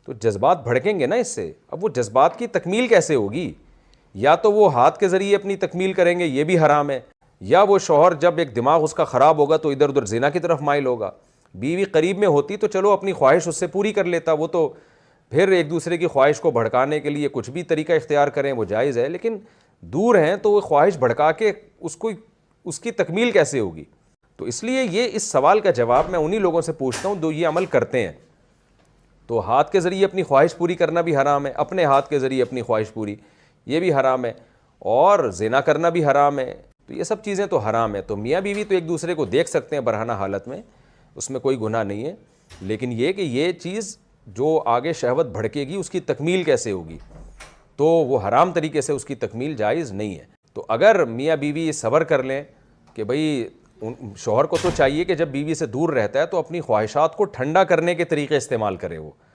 तो जज्बात भड़केंगे ना इससे। अब वो जज्बात की तकमील कैसे होगी? या तो वो हाथ के ज़रिए अपनी तकमील करेंगे, ये भी हराम है, या वो शौहर जब एक दिमाग उसका ख़राब होगा तो इधर उधर ज़िना की तरफ माइल होगा। बीवी करीब में होती तो चलो अपनी ख्वाहिश उससे पूरी कर लेता, वो तो फिर एक दूसरे की ख्वाहिश को भड़काने के लिए कुछ भी तरीका इख्तियार करें वो जायज़ है, लेकिन दूर हैं तो वो ख्वाहिश भड़का के उसको उसकी तकमील कैसे होगी? तो इसलिए ये इस सवाल का जवाब मैं उन्हीं लोगों से पूछता हूँ जो ये अमल करते हैं। तो हाथ के ज़रिए अपनी ख्वाहिश पूरी करना भी हराम है, अपने हाथ के ज़रिए अपनी ख्वाहिश पूरी ये भी हराम है, और ज़िना करना भी हराम है। तो ये सब चीज़ें तो हराम है। तो मियाँ बीवी तो एक दूसरे को देख सकते हैं बरहाना हालत में, उसमें कोई गुनाह नहीं है, लेकिन ये कि ये चीज़ जो आगे शहवत भड़केगी उसकी तकमील कैसे होगी, तो वो हराम तरीके से उसकी तकमील जायज़ नहीं है। तो अगर मियाँ बीवी सब्र कर लें कि भाई शौहर को तो चाहिए कि जब बीवी से दूर रहता है तो अपनी ख्वाहिशात को ठंडा करने के तरीके इस्तेमाल करे वो,